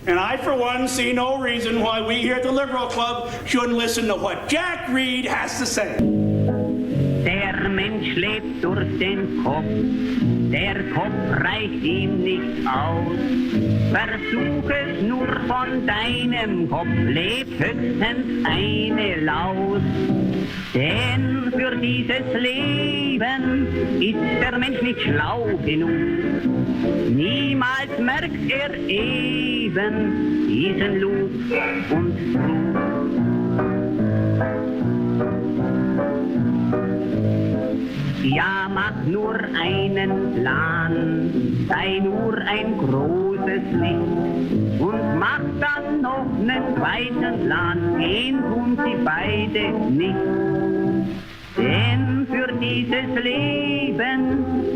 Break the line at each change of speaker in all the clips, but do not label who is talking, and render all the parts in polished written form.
And I, for one, see no reason why we here at the Liberal Club shouldn't listen to what Jack Reed has to say.
Der Mensch lebt durch den Kopf, der Kopf reicht ihm nicht aus. Versuch es nur von deinem Kopf, lebt höchstens eine Laus. Denn für dieses Leben ist der Mensch nicht schlau genug. Niemals merkt er eben diesen Lug und Trug. Ja, mach nur einen Plan, sei nur ein großes Licht und mach dann noch einen zweiten Plan, gehen tun sie beide nicht. Denn für dieses Leben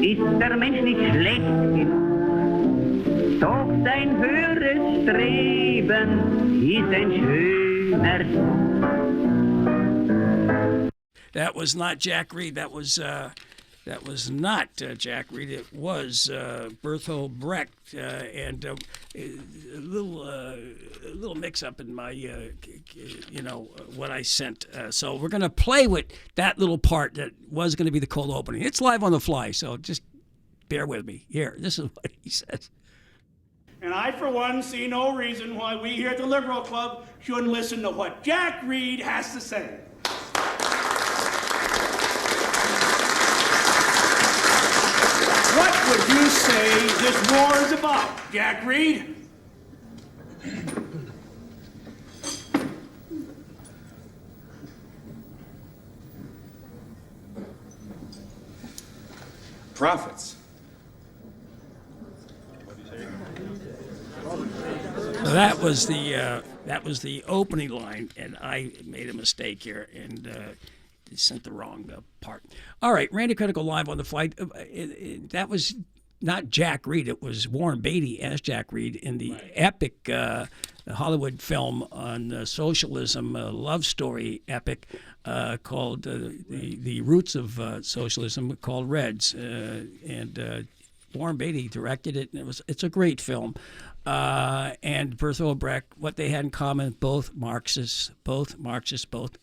ist der Mensch nicht schlecht genug, doch sein höheres Streben ist ein schöner Zug.
That was not Jack Reed. That was not Jack Reed. It was Bertolt Brecht, and a little mix-up in my, what I sent. So we're going to play with that little part that was going to be the cold opening. It's live on the fly, so just bear with me. Here, this is what he says.
And I, for one, see no reason why we here at the Liberal Club shouldn't listen to what Jack Reed has to say. What would you say this war is about, Jack Reed?
Profits.
That was the opening line, and I made a mistake here and sent the wrong part. All right, Randy Critical live on the flight. That was not Jack Reed. It was Warren Beatty as Jack Reed in the epic Hollywood film on socialism, love story epic called The Roots of Socialism, called Reds. And Warren Beatty directed it, and it's a great film. And Bertolt Brecht, what they had in common, both Marxists, both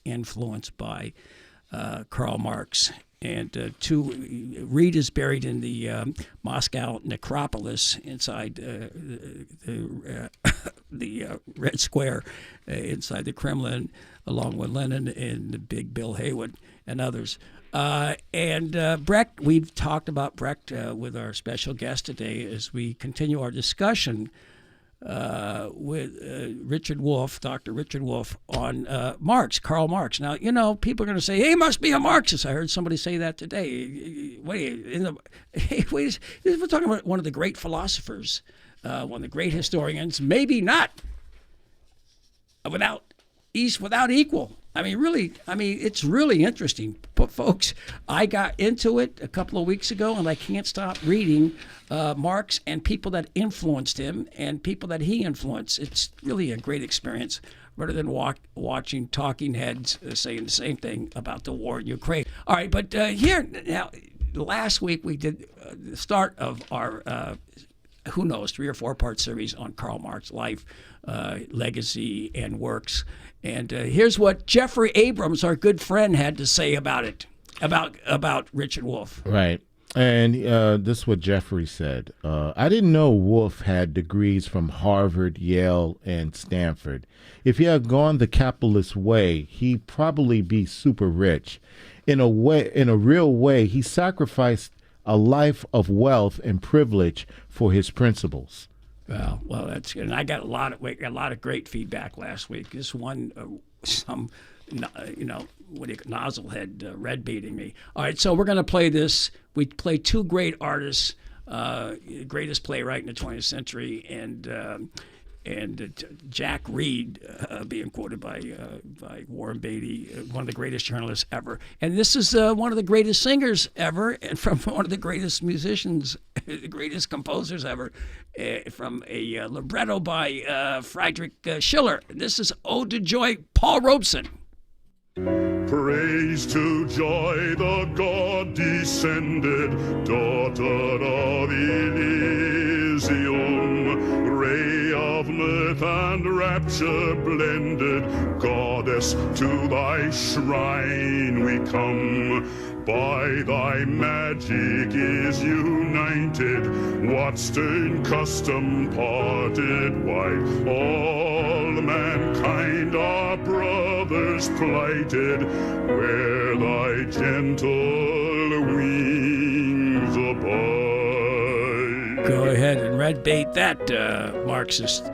influenced by Karl Marx. And Reed is buried in the Moscow necropolis inside the Red Square inside the Kremlin, along with Lenin and the big Bill Haywood and others. And Brecht, we've talked about Brecht with our special guest today as we continue our discussion with Richard Wolff, Dr. Richard Wolff, on Marx, Karl Marx. Now, people are going to say, hey, he must be a Marxist. I heard somebody say that today. We're talking about one of the great philosophers, one of the great historians, maybe not without equal. It's really interesting. But folks, I got into it a couple of weeks ago, and I can't stop reading Marx and people that influenced him and people that he influenced. It's really a great experience, rather than watching talking heads saying the same thing about the war in Ukraine. All right, but here now, last week we did the start of our 3 or 4 part series on Karl Marx's life, legacy, and works. And here's what Jeffrey Abrams, our good friend, had to say about it, about Richard Wolff.
Right. And this is what Jeffrey said. I didn't know Wolff had degrees from Harvard, Yale, and Stanford. If he had gone the capitalist way, he'd probably be super rich. In a real way, he sacrificed a life of wealth and privilege for his principles.
Well, that's good. And I got a lot of great feedback last week. This one, nozzlehead red beating me. All right, so we're going to play this. We play 2 great artists, greatest playwright in the 20th century, and Jack Reed being quoted by Warren Beatty, one of the greatest journalists ever. And this is one of the greatest singers ever, and from one of the greatest musicians, the greatest composers ever, from a libretto by Friedrich Schiller. This is Ode to Joy, Paul Robeson.
Praise to Joy, the God-descended daughter of Elysium, ray of mercy mirth and rapture blended. Goddess, to thy shrine we come. By thy magic is united what stern custom parted white. All mankind are brothers plighted where thy gentle wings abide.
Go ahead and red bait that, Marxist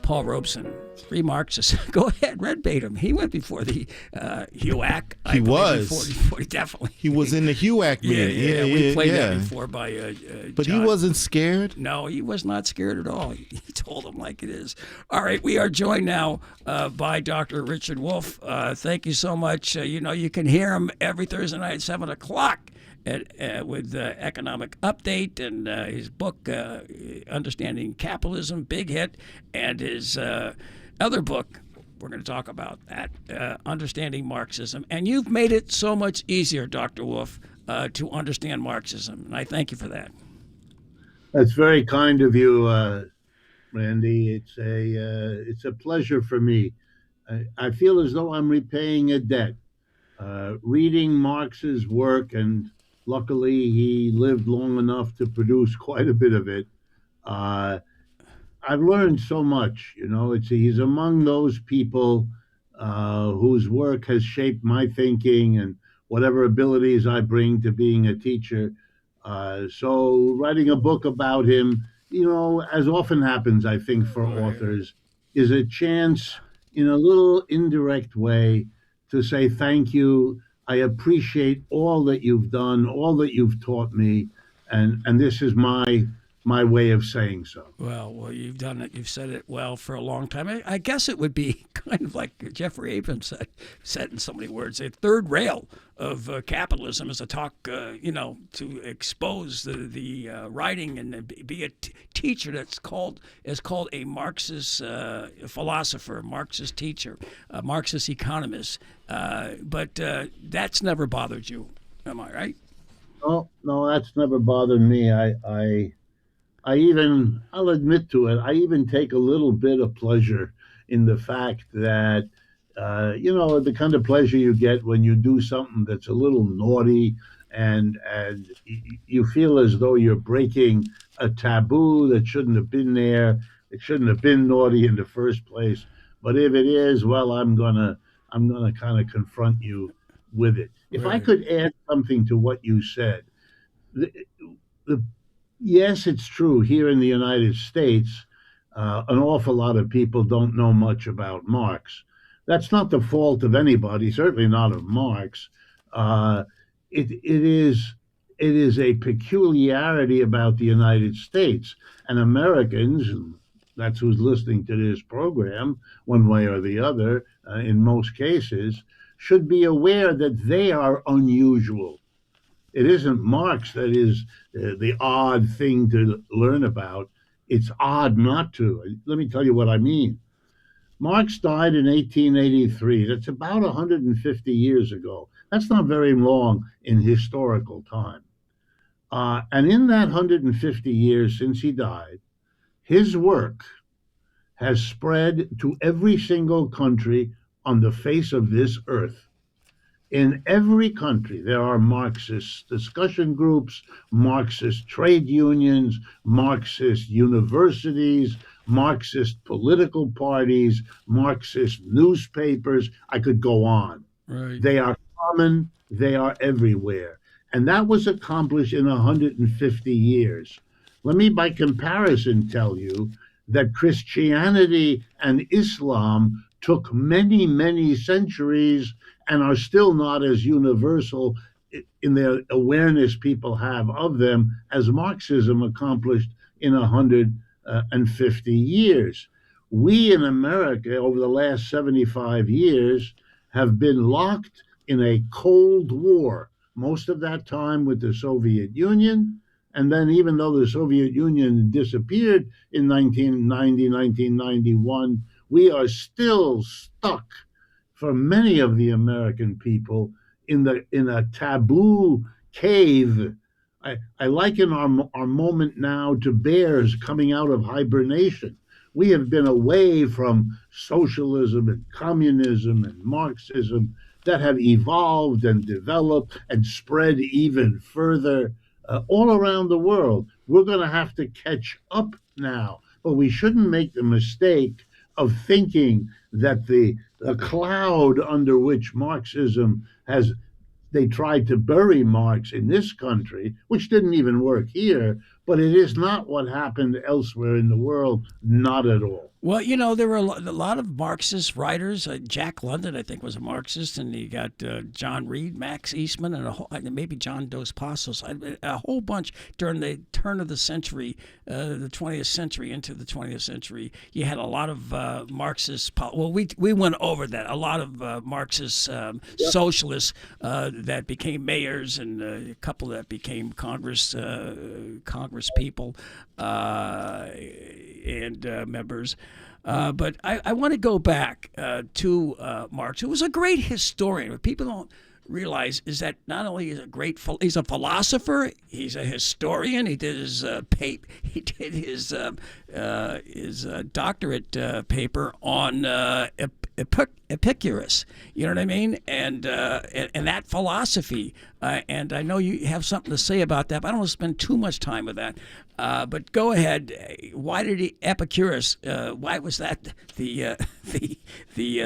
Paul Robeson. 3 Marxists. Go ahead, red bait him. He went before the HUAC.
He was.
Before, definitely.
He was in the HUAC meeting.
Yeah, we played that before by
But
John.
he wasn't scared?
No, he was not scared at all. He told him like it is. All right, we are joined now by Dr. Richard Wolff. Thank you so much. You can hear him every Thursday night at 7 o'clock. With Economic Update and his book, Understanding Capitalism, big hit, and his other book, we're going to talk about that, Understanding Marxism. And you've made it so much easier, Dr. Wolff, to understand Marxism, and I thank you for that.
That's very kind of you, Randy. It's a pleasure for me. I feel as though I'm repaying a debt. Reading Marx's work, and luckily he lived long enough to produce quite a bit of it. I've learned so much. He's among those people whose work has shaped my thinking and whatever abilities I bring to being a teacher. So writing a book about him, as often happens, I think, for authors, is a chance in a little indirect way to say thank you. I appreciate all that you've done, all that you've taught me, and this is my way of saying so.
Well, you've done it. You've said it well for a long time. I guess it would be kind of like Jeffrey Abrams said in so many words. A third rail of capitalism is a talk, to expose the writing and be a teacher that's called a Marxist philosopher, Marxist teacher, a Marxist economist. But that's never bothered you, am I right?
No, that's never bothered me. I'll admit to it, I even take a little bit of pleasure in the fact that, the kind of pleasure you get when you do something that's a little naughty and you feel as though you're breaking a taboo that shouldn't have been there. It shouldn't have been naughty in the first place. But if it is, well, I'm gonna kind of confront you with it. If I could add something to what you said, yes, it's true. Here in the United States, an awful lot of people don't know much about Marx. That's not the fault of anybody, certainly not of Marx. It is a peculiarity about the United States, and Americans, that's who's listening to this program, one way or the other, in most cases, should be aware that they are unusual. It isn't Marx that is the odd thing to learn about. It's odd not to. Let me tell you what I mean. Marx died in 1883. That's about 150 years ago. That's not very long in historical time. And in that 150 years since he died, his work has spread to every single country on the face of this earth. In every country, there are Marxist discussion groups, Marxist trade unions, Marxist universities, Marxist political parties, Marxist newspapers. I could go on.
Right.
They are common. They are everywhere. And that was accomplished in 150 years. Let me, by comparison, tell you that Christianity and Islam took many, many centuries and are still not as universal in the awareness people have of them as Marxism accomplished in 150 years. We in America, over the last 75 years, have been locked in a Cold War, most of that time with the Soviet Union. And then even though the Soviet Union disappeared in 1990, 1991, we are still stuck for many of the American people in a taboo cave. I liken our moment now to bears coming out of hibernation. We have been away from socialism and communism and Marxism that have evolved and developed and spread even further all around the world. We're going to have to catch up now, but we shouldn't make the mistake of thinking that the cloud under which Marxism has they tried to bury Marx in this country, which didn't even work here, but it is not what happened elsewhere in the world, not at all.
Well, there were a lot of Marxist writers. Jack London, I think, was a Marxist, and you got John Reed, Max Eastman, and maybe John Dos Passos. A whole bunch during the turn of the century, the 20th century into the 20th century. You had a lot of Marxist. Well, we went over that. A lot of Marxist socialists that became mayors, and a couple that became Congress people and members. But I want to go back to Marx, who was a great historian. What people don't realize is that not only is he's a philosopher, he's a historian. He did his doctorate paper on Epicurus. You know what I mean? And that philosophy. And I know you have something to say about that, but I don't want to spend too much time with that. But go ahead. Why did Epicurus? Why was that the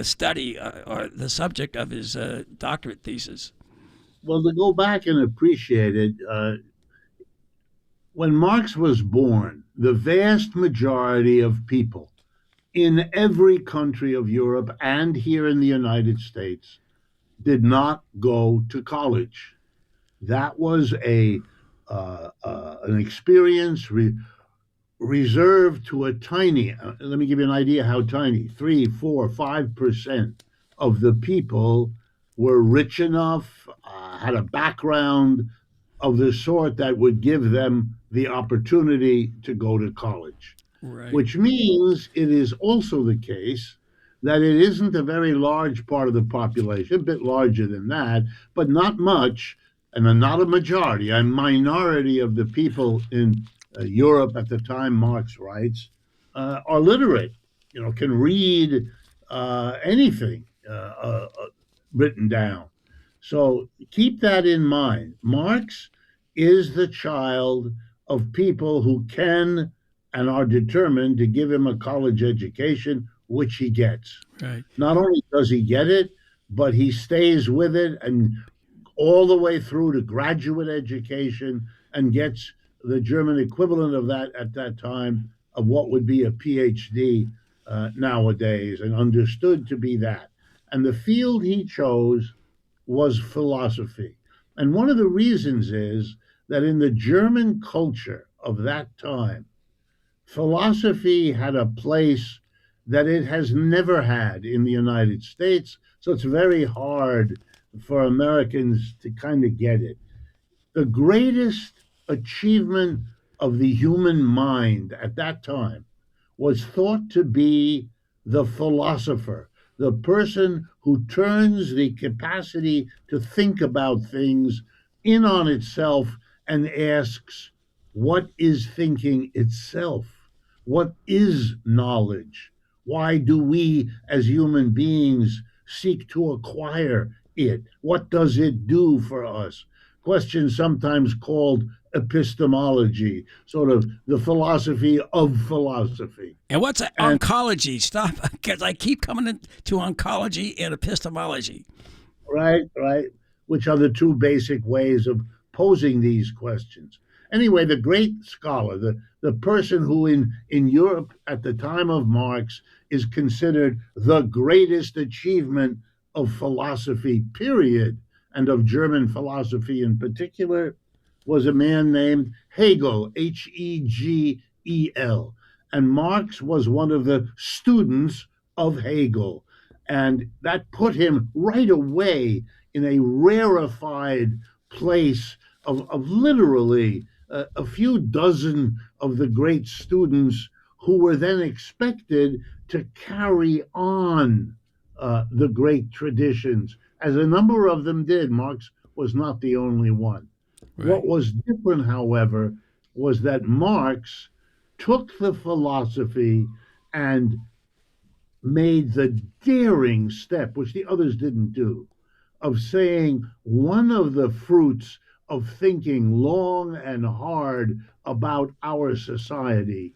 study or the subject of his doctorate thesis?
Well, to go back and appreciate it, when Marx was born, the vast majority of people in every country of Europe and here in the United States did not go to college. That was an experience reserved to a tiny, let me give you an idea how tiny, 3, 4, 5% of the people were rich enough, had a background of the sort that would give them the opportunity to go to college.
Right.
Which means it is also the case that it isn't a very large part of the population, a bit larger than that, but not much, and not a majority, a minority of the people in Europe at the time Marx writes are literate, can read anything written down. So keep that in mind. Marx is the child of people who can and are determined to give him a college education, which he gets.
Right.
Not only does he get it, but he stays with it and all the way through to graduate education and gets the German equivalent of that at that time of what would be a PhD nowadays, and understood to be that. And the field he chose was philosophy. And one of the reasons is that in the German culture of that time, philosophy had a place that it has never had in the United States. So it's very hard for Americans to kind of get it. The greatest achievement of the human mind at that time was thought to be the philosopher, the person who turns the capacity to think about things in on itself and asks, what is thinking itself? What is knowledge? Why do we as human beings seek to acquire it? What does it do for us? Questions sometimes called epistemology, sort of the philosophy of philosophy.
And what's oncology? Stop, because I keep coming to oncology and epistemology.
Right, which are the two basic ways of posing these questions. Anyway, the great scholar, the person who in Europe at the time of Marx is considered the greatest achievement of philosophy, period, and of German philosophy in particular, was a man named Hegel, Hegel. And Marx was one of the students of Hegel. And that put him right away in a rarefied place of literally a few dozen of the great students who were then expected to carry on the great traditions, as a number of them did. Marx was not the only one. Right. What was different, however, was that Marx took the philosophy and made the daring step, which the others didn't do, of saying one of the fruits of thinking long and hard about our society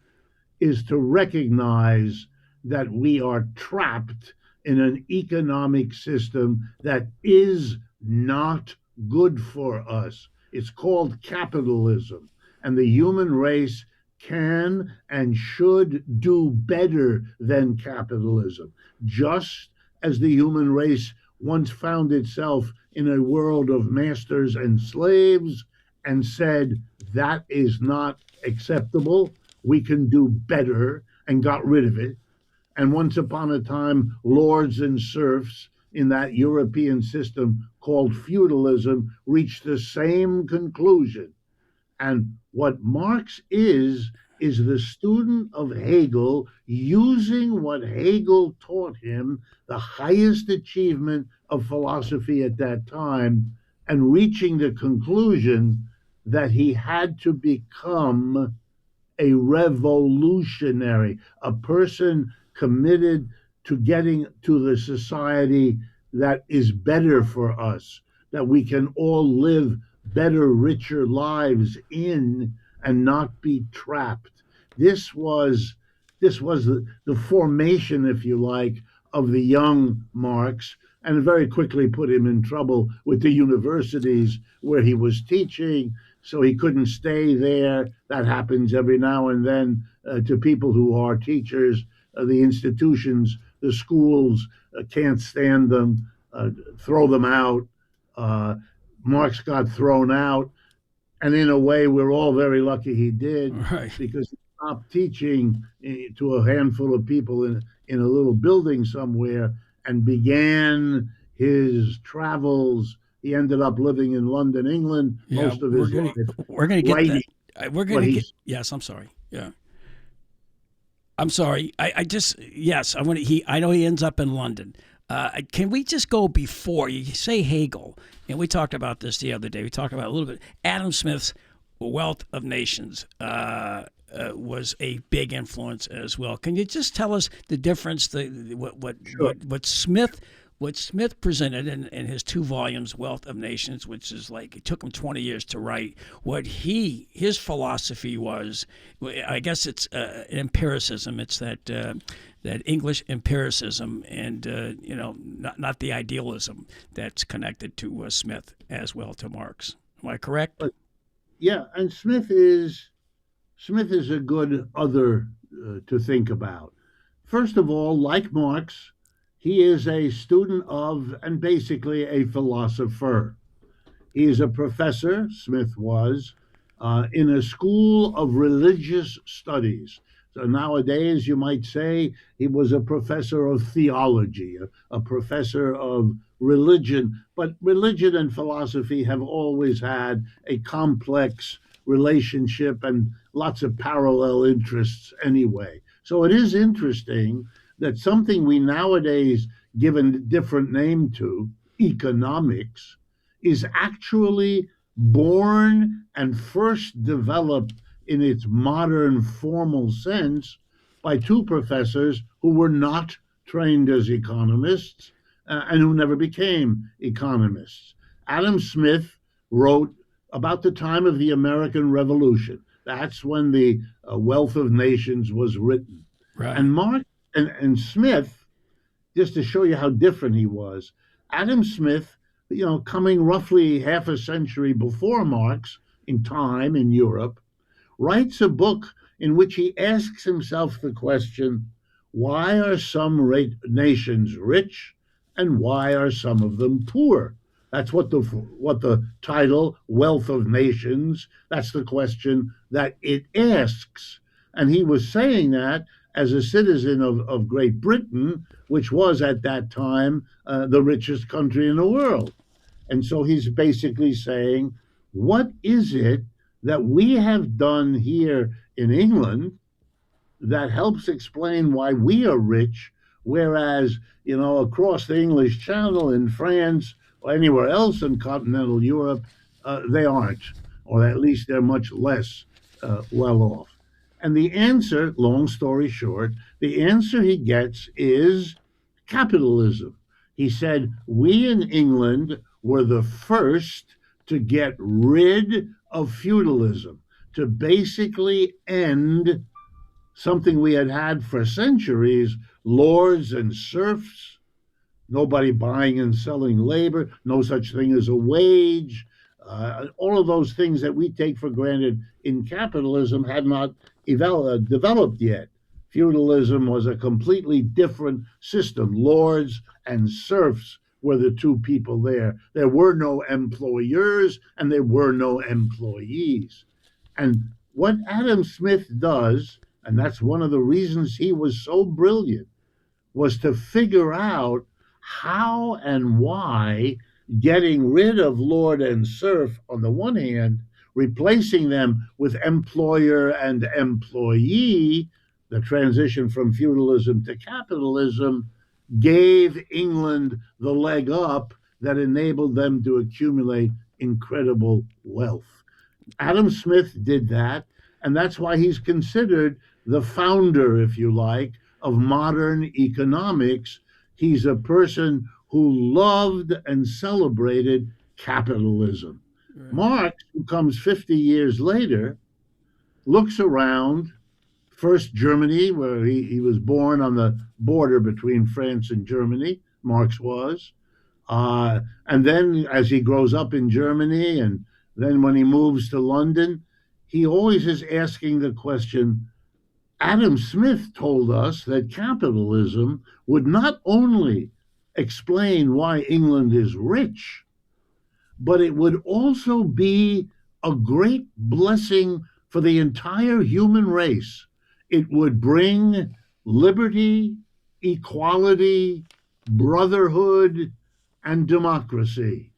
is to recognize that we are trapped in an economic system that is not good for us. It's called capitalism. And the human race can and should do better than capitalism, just as the human race once found itself in a world of masters and slaves and said, that is not acceptable. We can do better, and got rid of it. And once upon a time, lords and serfs in that European system called feudalism reached the same conclusion. And what Marx is the student of Hegel using what Hegel taught him, the highest achievement of philosophy at that time, and reaching the conclusion that he had to become a revolutionary, a person committed to getting to the society that is better for us, that we can all live better, richer lives in and not be trapped. This was the formation, if you like, of the young Marx, and very quickly put him in trouble with the universities where he was teaching, so he couldn't stay there. That happens every now and then to people who are teachers. The institutions, the schools can't stand them, throw them out. Marx got thrown out, and in a way, we're all very lucky he did,
Right.
because he stopped teaching to a handful of people in a little building somewhere and began his travels. He ended up living in London, England, most of his life.
We're going to get
writing
that. We're going to get. Yes, I'm sorry. Yeah. I'm sorry. I just yes. I want to. I know he ends up in London. Can we just go before you say Hegel? And we talked about this the other day. We talked about a little bit. Adam Smith's Wealth of Nations was a big influence as well. Can you just tell us the difference? What Smith presented in his 2 volumes, Wealth of Nations, which is like, it took him 20 years to write, what his philosophy was, I guess it's empiricism. It's that English empiricism, and not the idealism that's connected to Smith as well to Marx. Am I correct?
Yeah, and Smith is a good other to think about. First of all, like Marx, he is a student of, and basically a philosopher. He is a professor, Smith was, in a school of religious studies. So nowadays, you might say he was a professor of theology, a professor of religion. But religion and philosophy have always had a complex relationship and lots of parallel interests anyway. So it is interesting that something we nowadays give a different name to, economics, is actually born and first developed in its modern formal sense by 2 professors who were not trained as economists and who never became economists. Adam Smith wrote about the time of the American Revolution. That's when the Wealth of Nations was written.
Right.
And Marx and Smith, just to show you how different he was, Adam Smith, coming roughly half a century before Marx in time in Europe, writes a book in which he asks himself the question, why are some nations rich and why are some of them poor? That's what the title, Wealth of Nations, that's the question that it asks. And he was saying that as a citizen of Great Britain, which was at that time the richest country in the world. And so he's basically saying, what is it that we have done here in England that helps explain why we are rich, whereas, across the English Channel in France or anywhere else in continental Europe, they aren't, or at least they're much less well off. And the answer, long story short, The answer he gets is capitalism. He said, we in England were the first to get rid of feudalism, to basically end something we had had for centuries, lords and serfs, nobody buying and selling labor, no such thing as a wage. All of those things that we take for granted in capitalism had not developed yet. Feudalism was a completely different system. Lords and serfs were the two people there. There were no employers and there were no employees. And what Adam Smith does, and that's one of the reasons he was so brilliant, was to figure out how and why getting rid of lord and serf on the one hand, replacing them with employer and employee, the transition from feudalism to capitalism, gave England the leg up that enabled them to accumulate incredible wealth. Adam Smith did that, and that's why he's considered the founder, if you like, of modern economics. He's a person who loved and celebrated capitalism. Right. Marx, who comes 50 years later, looks around, first Germany, where he was born on the border between France and Germany, Marx was. And then as he grows up in Germany, and then when he moves to London, he always is asking the question, Adam Smith told us that capitalism would not only explain why England is rich, but it would also be a great blessing for the entire human race. It would bring liberty, equality, brotherhood, and democracy.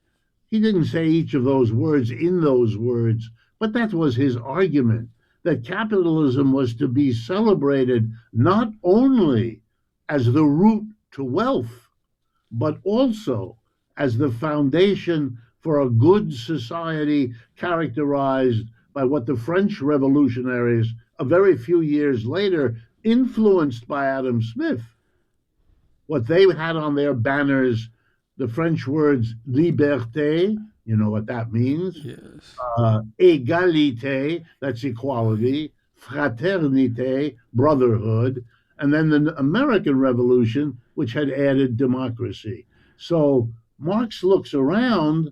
He didn't say each of those words in those words, but that was his argument, that capitalism was to be celebrated not only as the route to wealth, but also as the foundation for a good society characterized by what the French revolutionaries, a very few years later, influenced by Adam Smith, what they had on their banners, the French words liberté, you know what that means?
Yes.
Égalité, that's equality, fraternité, brotherhood, and then the American Revolution, which had added democracy. So Marx looks around,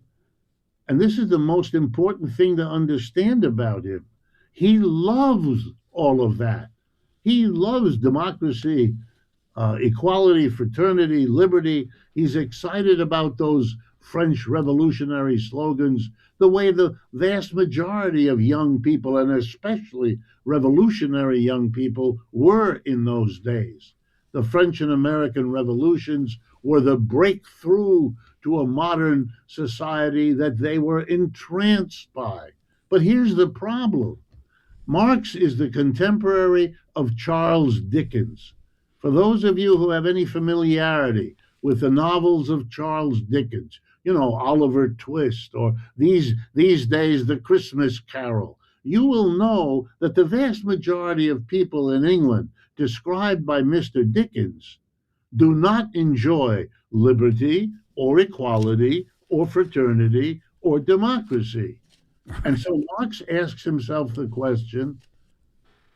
and this is the most important thing to understand about him. He loves all of that. He loves democracy, equality, fraternity, liberty. He's excited about those French revolutionary slogans, the way the vast majority of young people, and especially revolutionary young people, were in those days. The French and American revolutions were the breakthrough to a modern society that they were entranced by. But here's the problem. Marx is the contemporary of Charles Dickens. For those of you who have any familiarity with the novels of Charles Dickens, you know, Oliver Twist, or these days, The Christmas Carol, you will know that the vast majority of people in England described by Mr. Dickens do not enjoy liberty or equality or fraternity or democracy. And so Marx asks himself the question,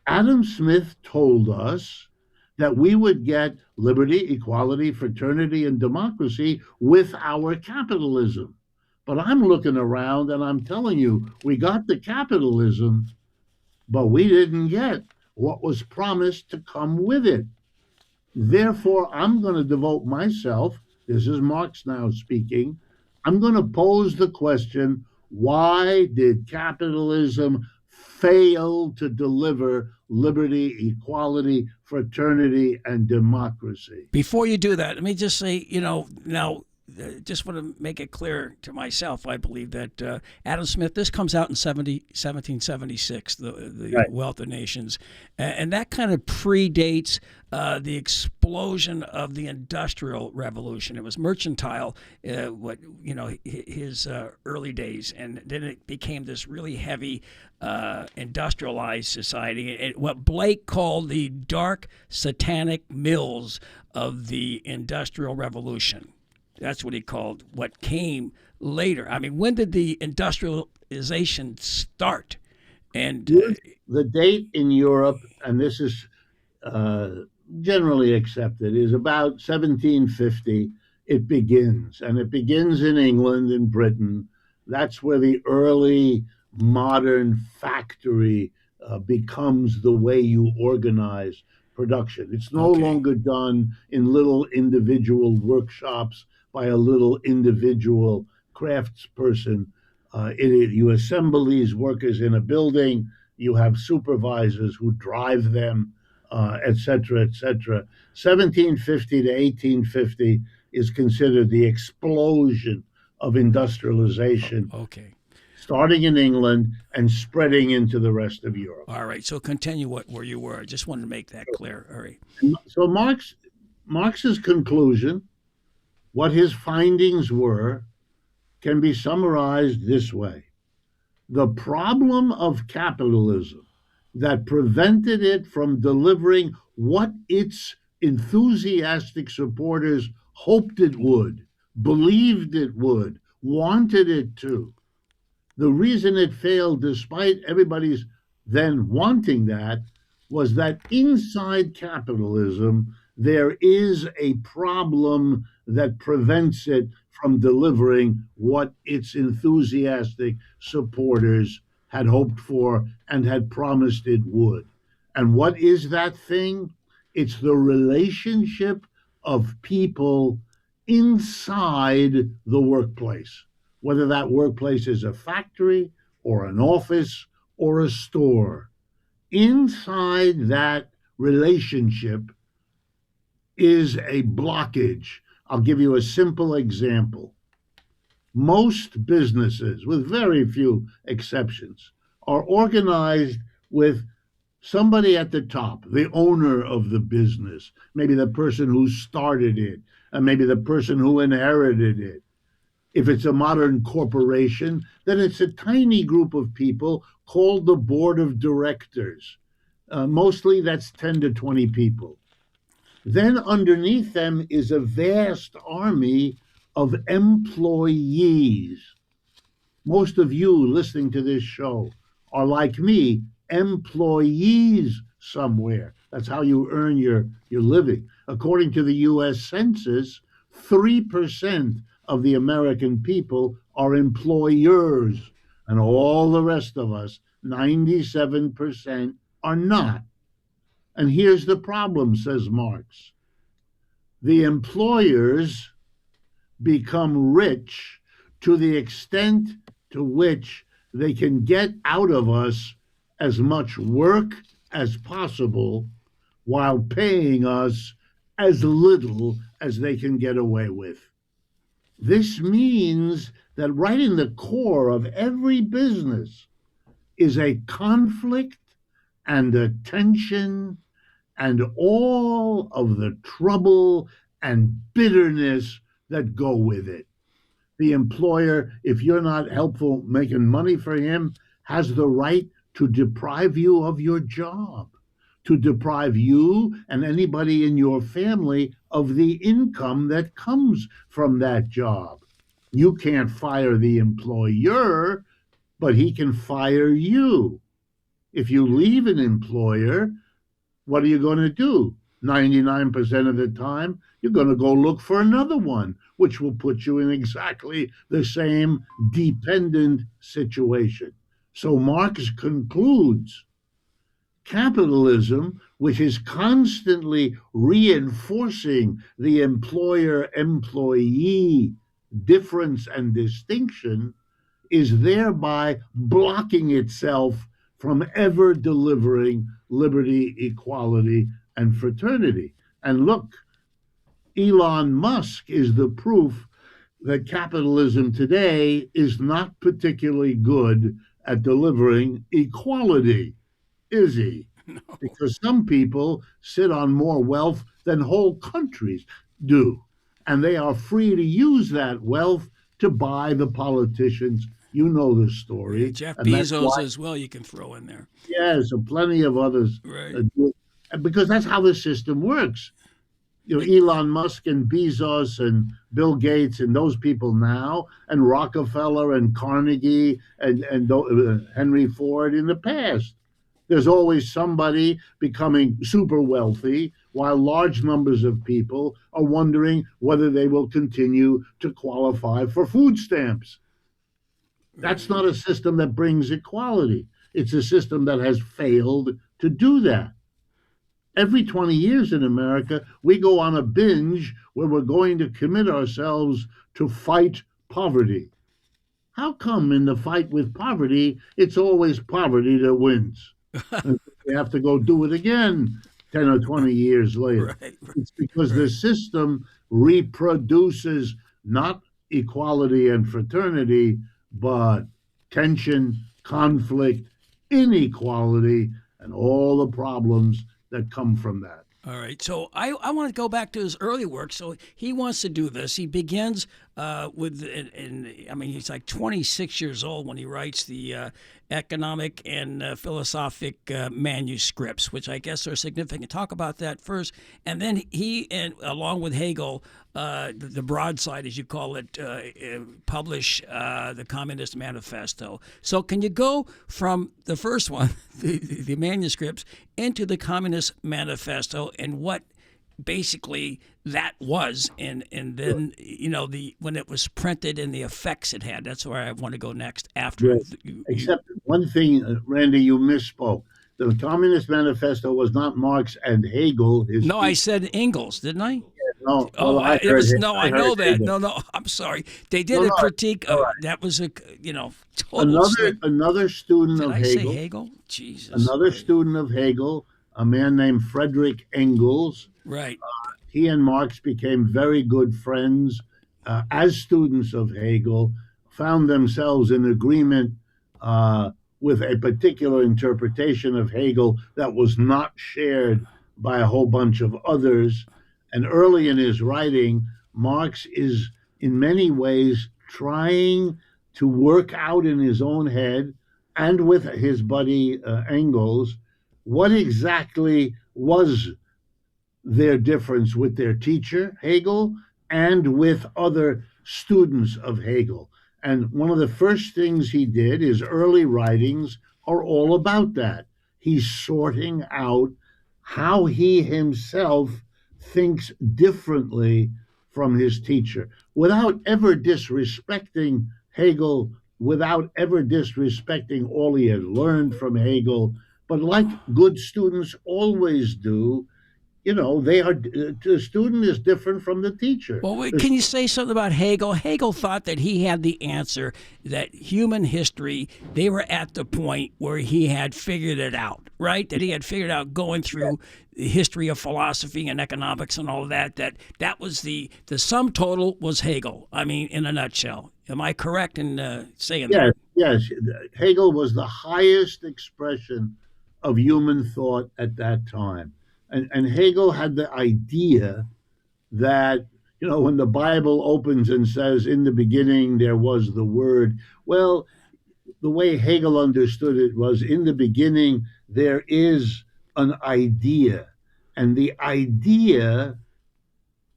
Adam Smith told us that we would get liberty, equality, fraternity, and democracy with our capitalism. But I'm looking around and I'm telling you, we got the capitalism, but we didn't get what was promised to come with it. Therefore, I'm going to devote myself, this is Marx now speaking, I'm going to pose the question, why did capitalism fail to deliver liberty, equality, fraternity, and democracy?
Before you do that, let me just say, you know, now just want to make it clear to myself, I believe that Adam Smith, this comes out in 1776, the
Right.
Wealth of Nations, and that kind of predates the explosion of the Industrial Revolution. It was mercantile, his early days, and then it became this really heavy industrialized society. What Blake called the dark satanic mills of the Industrial Revolution. That's what he called what came later. I mean, when did the industrialization start? And
The date in Europe, and this is generally accepted, is about 1750. It begins, and it begins in England and Britain. That's where the early modern factory becomes the way you organize production. It's no longer done in little individual workshops by a little individual craftsperson. You assemble these workers in a building, you have supervisors who drive them, et cetera, et cetera. 1750 to 1850 is considered the explosion of industrialization.
Okay.
Starting in England and spreading into the rest of Europe.
All right. So continue where you were. I just wanted to make that clear. All right.
So Marx's conclusion, what his findings were, can be summarized this way. The problem of capitalism that prevented it from delivering what its enthusiastic supporters hoped it would, believed it would, wanted it to. The reason it failed, despite everybody's then wanting that, was that inside capitalism, there is a problem that prevents it from delivering what its enthusiastic supporters had hoped for and had promised it would. And what is that thing? It's the relationship of people inside the workplace, whether that workplace is a factory or an office or a store. Inside that relationship is a blockage. I'll give you a simple example. Most businesses, with very few exceptions, are organized with somebody at the top, the owner of the business, maybe the person who started it, and maybe the person who inherited it. If it's a modern corporation, then it's a tiny group of people called the board of directors. Mostly that's 10 to 20 people. Then underneath them is a vast army of employees. Most of you listening to this show are, like me, employees somewhere. That's how you earn your living. According to the U.S. Census, 3% of the American people are employers, and all the rest of us, 97%, are not. And here's the problem, says Marx. The employers become rich to the extent to which they can get out of us as much work as possible while paying us as little as they can get away with. This means that right in the core of every business is a conflict and a tension and all of the trouble and bitterness that go with it. The employer, if you're not helpful making money for him, has the right to deprive you of your job, to deprive you and anybody in your family of the income that comes from that job. You can't fire the employer, but he can fire you. If you leave an employer, what are you going to do? 99% of the time, you're going to go look for another one, which will put you in exactly the same dependent situation. So Marx concludes, capitalism, which is constantly reinforcing the employer-employee difference and distinction, is thereby blocking itself from ever delivering liberty, equality, and fraternity. And look, Elon Musk is the proof that capitalism today is not particularly good at delivering equality, is he?
No.
Because some people sit on more wealth than whole countries do. And they are free to use that wealth to buy the politicians. You know the
Yeah,
story.
Jeff
And that's
Bezos
why,
as well. You can throw in there.
yes, and plenty of others
Right.
do it. Because that's how the system works. You know, Elon Musk and Bezos and Bill Gates and those people now, and Rockefeller and Carnegie and Henry Ford in the past. There's always somebody becoming super wealthy while large numbers of people are wondering whether they will continue to qualify for food stamps. That's not a system that brings equality. It's a system that has failed to do that. Every 20 years in America, we go on a binge where we're going to commit ourselves to fight poverty. How come in the fight with poverty, it's always poverty that wins? And we have to go do it again 10 or 20 years later.
Right.
It's because the system reproduces not equality and fraternity, but tension, conflict, inequality, and all the problems that come from that.
All right. So I want to go back to his early work. So he wants to do this. He begins with, I mean, he's like 26 years old when he writes the economic and philosophic manuscripts, which I guess are significant. Talk about that first. And then he, and along with Hegel, the broadside, as you call it, publish the Communist Manifesto. So can you go from the first one, the manuscripts, into the Communist Manifesto and what basically that was, and then when it was printed and the effects it had. That's where I want to go next. After
Except one thing, Randy, you misspoke. The Communist Manifesto was not Marx and Hegel.
No, I said Engels, didn't I?
No,
Oh,
well,
it was no. I know
heard
that.
Hegel.
No, I'm sorry. They did a critique of that. Was a total
Another student
Did
of
I say
Hegel.
Hegel? Jesus.
Another student of Hegel, a man named Friedrich Engels.
Right.
He and Marx became very good friends as students of Hegel, found themselves in agreement with a particular interpretation of Hegel that was not shared by a whole bunch of others. And early in his writing, Marx is in many ways trying to work out in his own head and with his buddy Engels what exactly was their difference with their teacher, Hegel, and with other students of Hegel. And one of the first things he did, his early writings are all about that. He's sorting out how he himself thinks differently from his teacher without ever disrespecting Hegel, without ever disrespecting all he had learned from Hegel. But like good students always do, the student is different from the teacher.
Well, wait, can you say something about Hegel? Hegel thought that he had the answer, that human history, they were at the point where he had figured it out, right? That he had figured out going through the history of philosophy and economics and all of that, that was the sum total was Hegel. I mean, in a nutshell. Am I correct in saying that?
Yes. Hegel was the highest expression of human thought at that time. And Hegel had the idea that, when the Bible opens and says, in the beginning there was the Word, well, the way Hegel understood it was, in the beginning there is an idea, and the idea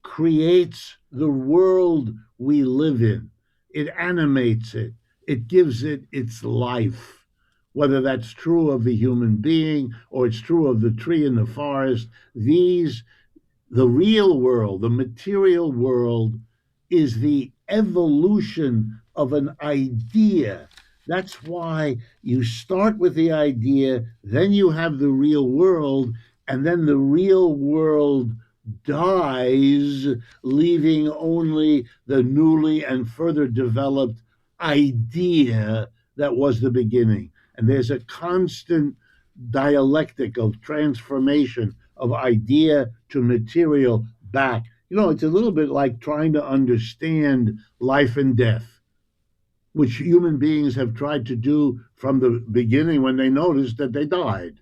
creates the world we live in. It animates it. It gives it its life. Whether that's true of the human being or it's true of the tree in the forest, the real world, the material world, is the evolution of an idea. That's why you start with the idea, then you have the real world, and then the real world dies, leaving only the newly and further developed idea that was the beginning. And there's a constant dialectic of transformation of idea to material back. it's a little bit like trying to understand life and death, which human beings have tried to do from the beginning when they noticed that they died.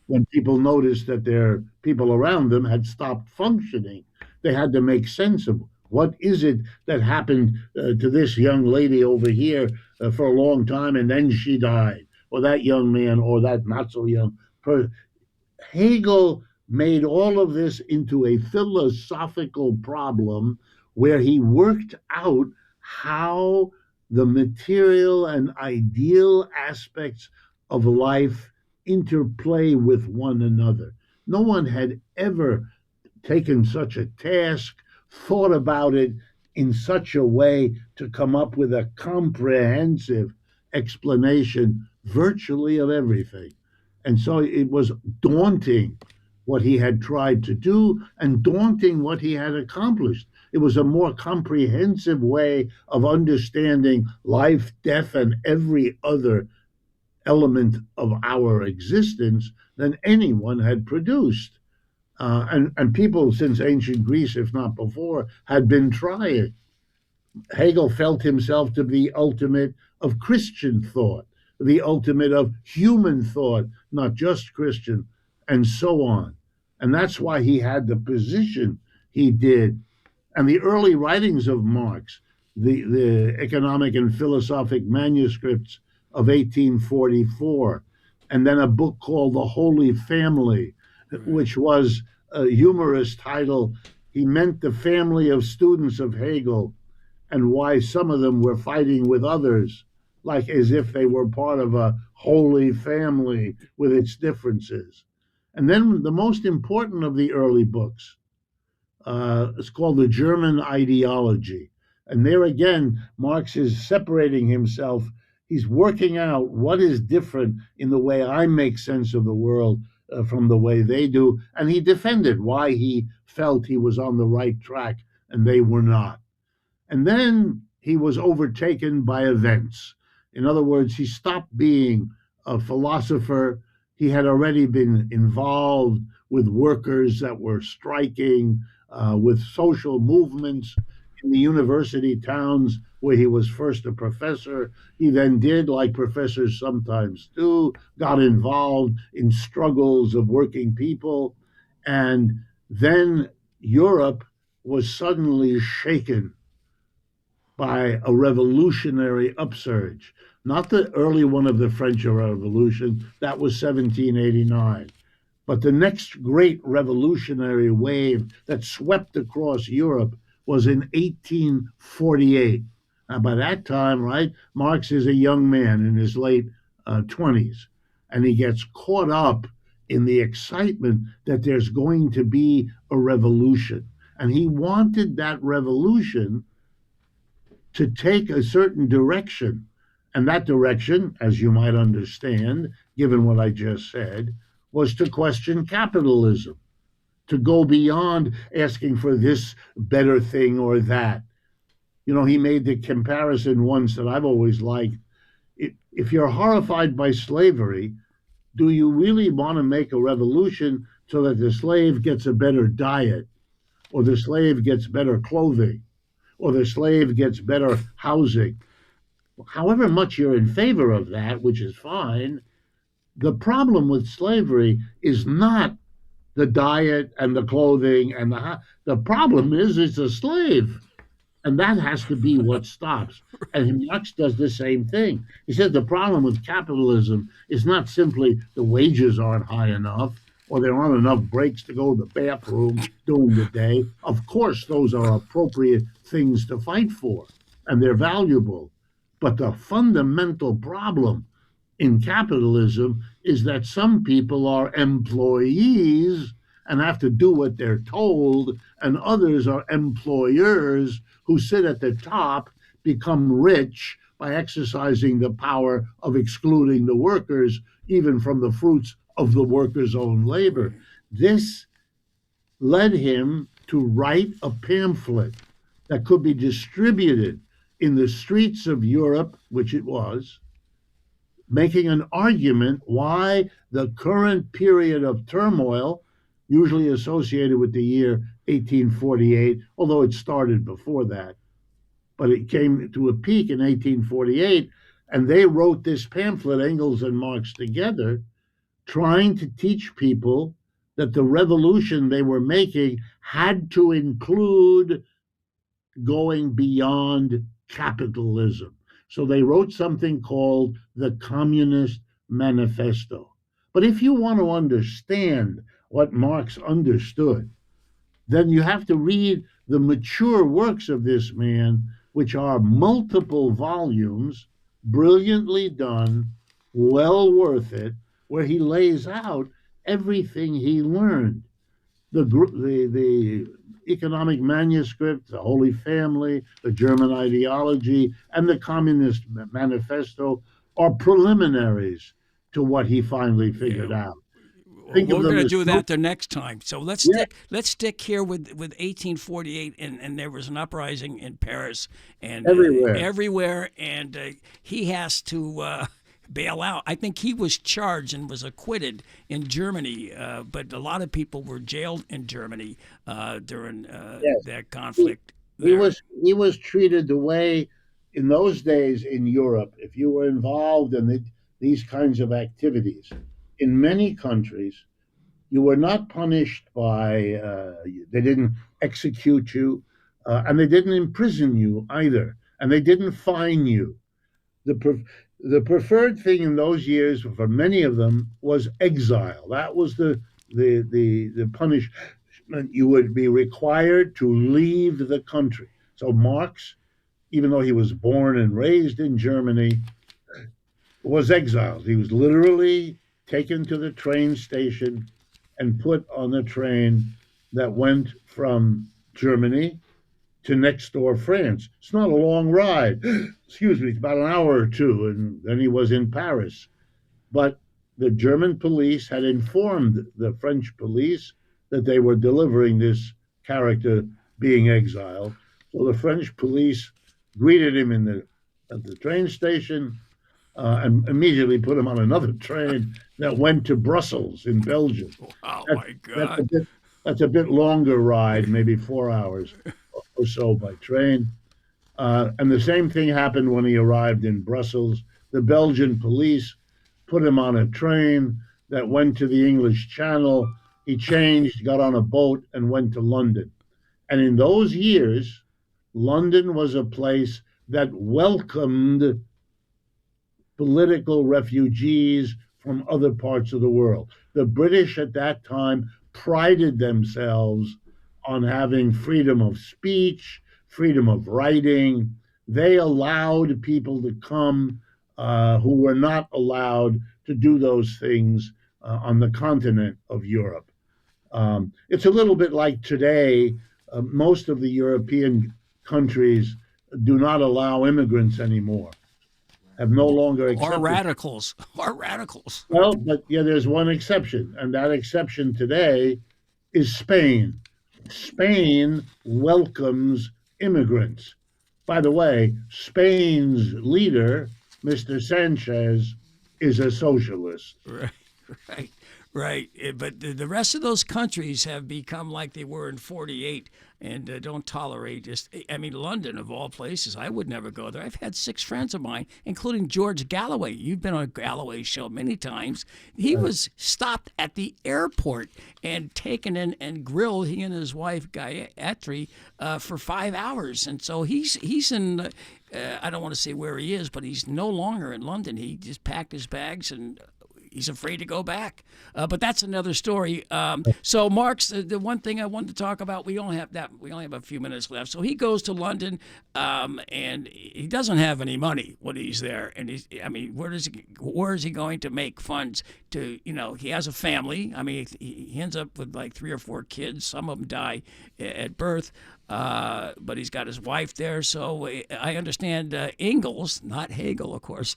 When people noticed that their people around them had stopped functioning, they had to make sense of what is it that happened to this young lady over here for a long time and then she died, or that young man, or that not so young person. Hegel made all of this into a philosophical problem where he worked out how the material and ideal aspects of life interplay with one another. No one had ever taken such a task, thought about it in such a way to come up with a comprehensive explanation virtually of everything. And so it was daunting what he had tried to do and daunting what he had accomplished. It was a more comprehensive way of understanding life, death, and every other element of our existence than anyone had produced. And people since ancient Greece, if not before, had been trying. Hegel felt himself to be the ultimate of Christian thought, the ultimate of human thought, not just Christian, and so on. And that's why he had the position he did. And the early writings of Marx, the economic and philosophic manuscripts of 1844, and then a book called The Holy Family, which was a humorous title. He meant the family of students of Hegel and why some of them were fighting with others, like as if they were part of a holy family with its differences. And then the most important of the early books, it's called The German Ideology. And there again, Marx is separating himself. He's working out what is different in the way I make sense of the world from the way they do. And he defended why he felt he was on the right track and they were not. And then he was overtaken by events. In other words, he stopped being a philosopher. He had already been involved with workers that were striking, with social movements in the university towns where he was first a professor. He then did, like professors sometimes do, got involved in struggles of working people. And then Europe was suddenly shaken by a revolutionary upsurge. Not the early one of the French Revolution, that was 1789. But the next great revolutionary wave that swept across Europe was in 1848. Now, by that time, right, Marx is a young man in his late 20s, and he gets caught up in the excitement that there's going to be a revolution. And he wanted that revolution to take a certain direction. And that direction, as you might understand, given what I just said, was to question capitalism, to go beyond asking for this better thing or that. He made the comparison once that I've always liked. If you're horrified by slavery, do you really want to make a revolution so that the slave gets a better diet, or the slave gets better clothing, or the slave gets better housing? However much you're in favor of that, which is fine, the problem with slavery is not the diet and the clothing and the problem is it's a slave. And that has to be what stops. And Marx does the same thing. He says the problem with capitalism is not simply the wages aren't high enough or there aren't enough breaks to go to the bathroom during the day. Of course, those are appropriate things to fight for, and they're valuable. But the fundamental problem in capitalism is that some people are employees and have to do what they're told, and others are employers who sit at the top, become rich by exercising the power of excluding the workers, even from the fruits of the workers' own labor. This led him to write a pamphlet that could be distributed in the streets of Europe, which it was, making an argument why the current period of turmoil, usually associated with the year 1848, although it started before that. But it came to a peak in 1848, and they wrote this pamphlet, Engels and Marx together, trying to teach people that the revolution they were making had to include going beyond capitalism. So they wrote something called the Communist Manifesto. But if you want to understand what Marx understood, then you have to read the mature works of this man, which are multiple volumes, brilliantly done, well worth it, where he lays out everything he learned. The economic manuscript, the Holy Family, the German ideology, and the Communist Manifesto are preliminaries to what he finally figured out.
We're going to do that the next time. So let's stick here with 1848, and there was an uprising in Paris and everywhere, and he has to bail out. I think he was charged and was acquitted in Germany, but a lot of people were jailed in Germany during that conflict.
He was treated the way in those days in Europe. If you were involved in these kinds of activities, in many countries, you were not punished by, they didn't execute you, and they didn't imprison you either, and they didn't fine you. The preferred thing in those years for many of them was exile. That was the punishment. You would be required to leave the country. So Marx, even though he was born and raised in Germany, was exiled. He was literally taken to the train station and put on a train that went from Germany to next door France. It's not a long ride. Excuse me, it's about an hour or two, and then he was in Paris. But the German police had informed the French police that they were delivering this character being exiled. So the French police greeted him at the train station, and immediately put him on another train that went to Brussels in Belgium.
Oh, my God.
That's a bit longer ride, maybe 4 hours or so by train. And the same thing happened when he arrived in Brussels. The Belgian police put him on a train that went to the English Channel. He changed, got on a boat, and went to London. And in those years, London was a place that welcomed political refugees from other parts of the world. The British at that time prided themselves on having freedom of speech, freedom of writing. They allowed people to come who were not allowed to do those things on the continent of Europe. It's a little bit like today, most of the European countries do not allow immigrants anymore. Have no longer accepted.
Or radicals.
Well, but yeah, there's one exception, and that exception today is Spain. Spain welcomes immigrants. By the way, Spain's leader, Mr. Sanchez, is a socialist.
Right. But the rest of those countries have become like they were in 48 and don't tolerate London, of all places. I would never go there. I've had 6 friends of mine, including George Galloway. You've been on Galloway's show many times. He was stopped at the airport and taken in and grilled, he and his wife, Gayatri, for 5 hours. And so he's in, I don't want to say where he is, but he's no longer in London. He just packed his bags and he's afraid to go back. But that's another story. So Marx, the one thing I wanted to talk about, we only have a few minutes left. So he goes to London, and he doesn't have any money when he's there. And where is he going to make funds to, he has a family. He ends up with like 3 or 4 kids. Some of them die at birth. But he's got his wife there. So I understand Engels, not Hegel, of course,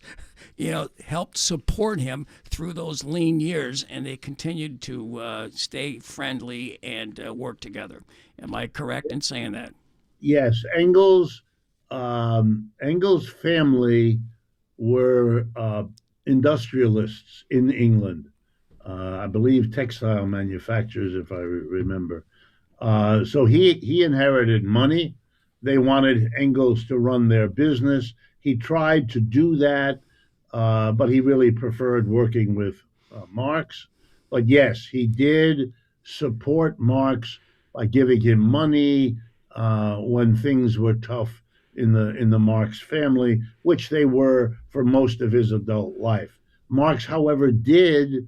helped support him through those lean years, and they continued to stay friendly and work together. Am I correct in saying that?
Yes, Engels' family were industrialists in England. I believe textile manufacturers, if I remember. So he inherited money. They wanted Engels to run their business. He tried to do that, but he really preferred working with Marx. But yes, he did support Marx by giving him money when things were tough in the Marx family, which they were for most of his adult life. Marx, however, did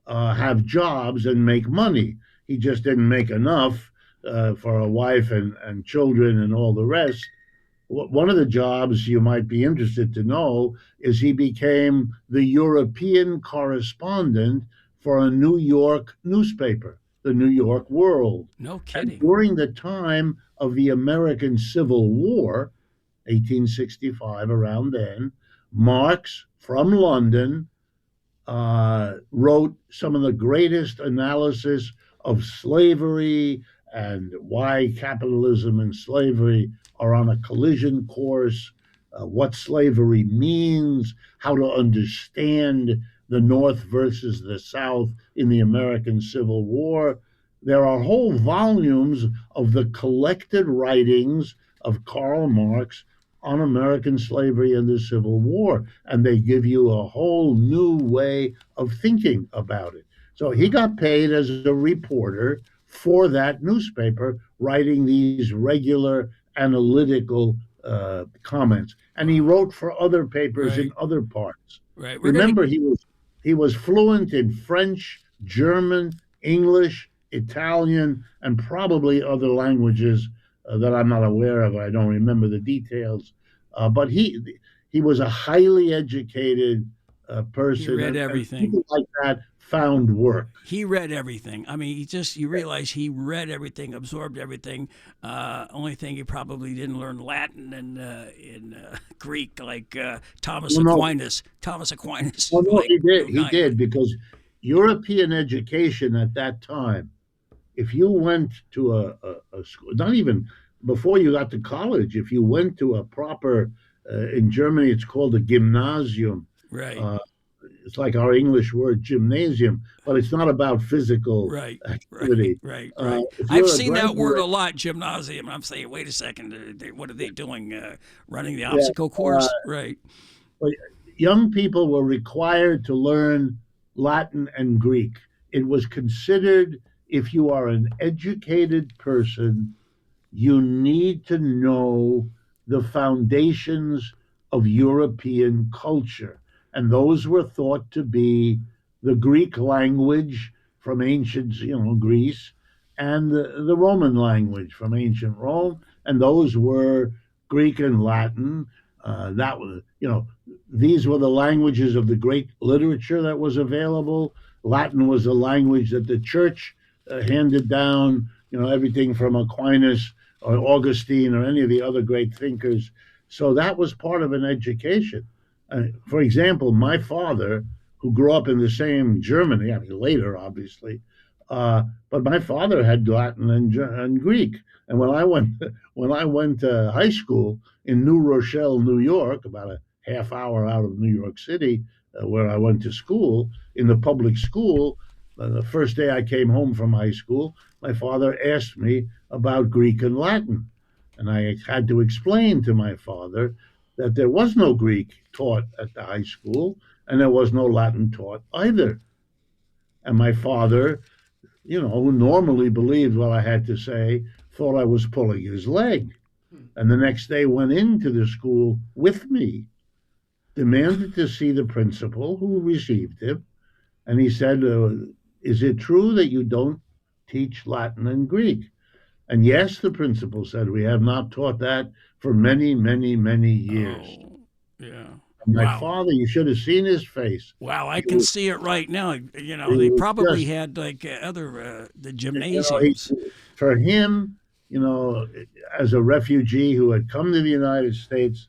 have jobs and make money. He just didn't make enough for a wife and children and all the rest. One of the jobs you might be interested to know is he became the European correspondent for a New York newspaper, the New York World.
No
And
kidding.
during the time of the American Civil War, 1865, around then, Marx from London wrote some of the greatest analysis of slavery and why capitalism and slavery are on a collision course, what slavery means, how to understand the North versus the South in the American Civil War. There are whole volumes of the collected writings of Karl Marx on American slavery and the Civil War, and they give you a whole new way of thinking about it. So he got paid as a reporter for that newspaper, writing these regular analytical comments, and he wrote for other papers in
Right.
other parts.
Right.
Remember, he was fluent in French, German, English, Italian, and probably other languages that I'm not aware of. I don't remember the details. But he was a highly educated person.
read
and
everything.
people like that found work.
He read everything. I mean, you realize he read everything, absorbed everything. Only thing he probably didn't learn Latin and in Greek like Thomas
Well, no.
Aquinas. Thomas Aquinas.
Well, no,
like,
he did. He
United.
did because European education at that time, if you went to a school, not even before you got to college, if you went to a proper, in Germany, it's called a gymnasium.
Right.
It's like our English word gymnasium, but it's not about physical
Right,
activity.
right.
If
I've
you're a
seen that word a
graduate-
lot, gymnasium. I'm saying, wait a second, what are they doing? Running the obstacle course? Right.
But young people were required to learn Latin and Greek. It was considered, if you are an educated person, you need to know the foundations of European culture. And those were thought to be the Greek language from ancient, Greece, and the Roman language from ancient Rome. And those were Greek and Latin. That was, these were the languages of the great literature that was available. Latin was a language that the church handed down, everything from Aquinas or Augustine or any of the other great thinkers. So that was part of an education. For example, my father, who grew up in the same Germany, I mean, later, obviously, but my father had Latin and Greek. And when I went to high school in New Rochelle, New York, about a half hour out of New York City, where I went to school, in the public school, the first day I came home from high school, my father asked me about Greek and Latin. And I had to explain to my father that there was no Greek taught at the high school, and there was no Latin taught either. And my father, who normally believed what I had to say, thought I was pulling his leg. And the next day went into the school with me, demanded to see the principal who received him. And he said, is it true that you don't teach Latin and Greek? And yes, the principal said, we have not taught that for many, many, many years.
Oh, yeah.
My
Wow.
father, you should have seen his face.
Wow, I can see it right now. They
was
probably
just-
had like the
You know,
gymnasiums.
for him, as a refugee who had come to the United States,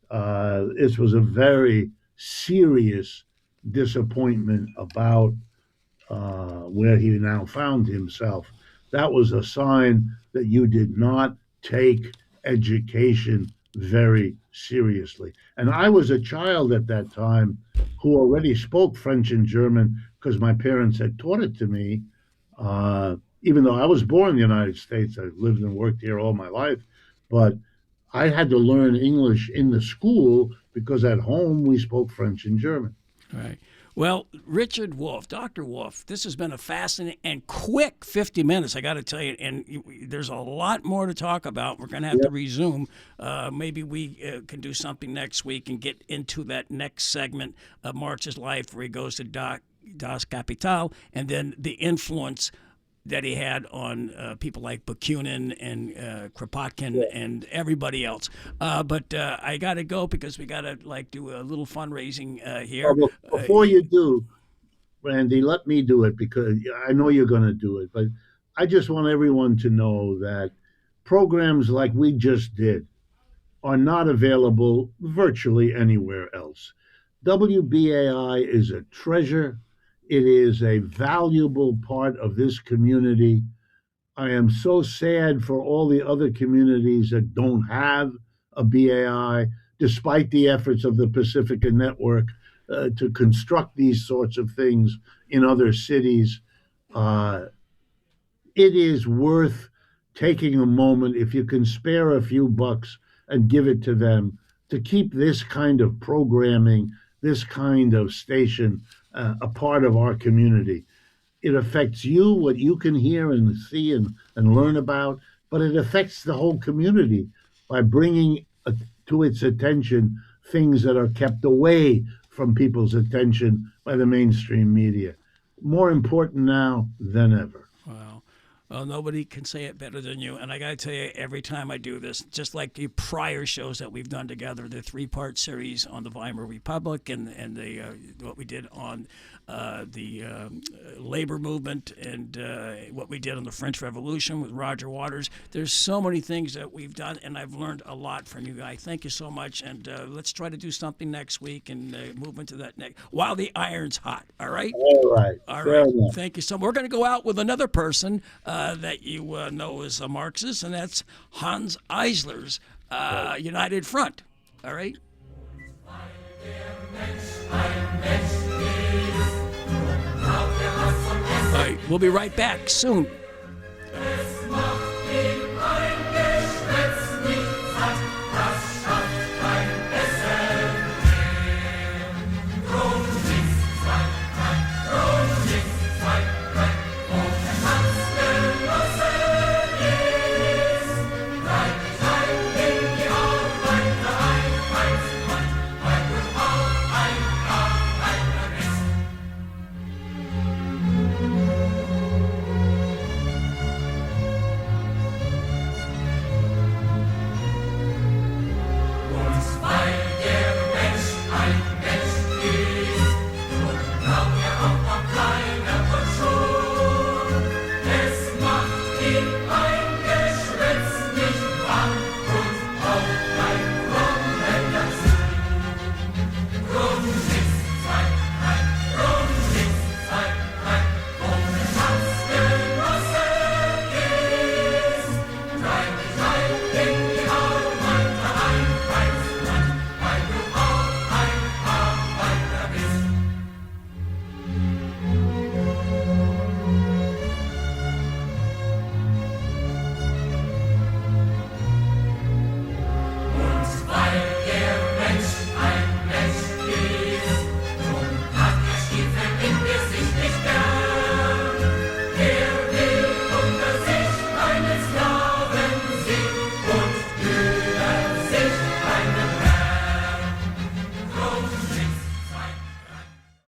this was a very serious disappointment about where he now found himself. That was a sign that you did not take education very seriously. And I was a child at that time who already spoke French and German because my parents had taught it to me. Even though I was born in the United States, I lived and worked here all my life, but I had to learn English in the school because at home we spoke French and German.
Right. Well, Richard Wolff, Dr. Wolff, this has been a fascinating and quick 50 minutes, I got to tell you. And there's a lot more to talk about. We're going to have to resume. Maybe we can do something next week and get into that next segment of Marx's life where he goes to Das Kapital and then the influence that he had on people like Bakunin and Kropotkin and everybody else. But I got to go because we got to do a little fundraising here.
Well, before you do, Randy, let me do it because I know you're going to do it. But I just want everyone to know that programs like we just did are not available virtually anywhere else. WBAI is a treasure. It is a valuable part of this community. I am so sad for all the other communities that don't have a BAI, despite the efforts of the Pacifica Network to construct these sorts of things in other cities. It is worth taking a moment, if you can spare a few bucks and give it to them, to keep this kind of programming, this kind of station a part of our community. It affects you, what you can hear and see and learn about, but it affects the whole community by bringing to its attention things that are kept away from people's attention by the mainstream media. More important now than ever.
Wow. Well, nobody can say it better than you. And I got to tell you, every time I do this, just like the prior shows that we've done together, the 3-part series on the Weimar Republic and the what we did on the labor movement and what we did on the French Revolution with Roger Waters. There's so many things that we've done, and I've learned a lot from you guys. Thank you so much. And let's try to do something next week and move into that next while the iron's hot. All right?
All right.
All
Fair
right.
enough.
Thank you so much. We're going to go out with another person that you know is a Marxist, and that's Hans Eisler's United Front. All right? All right, we'll be right back soon.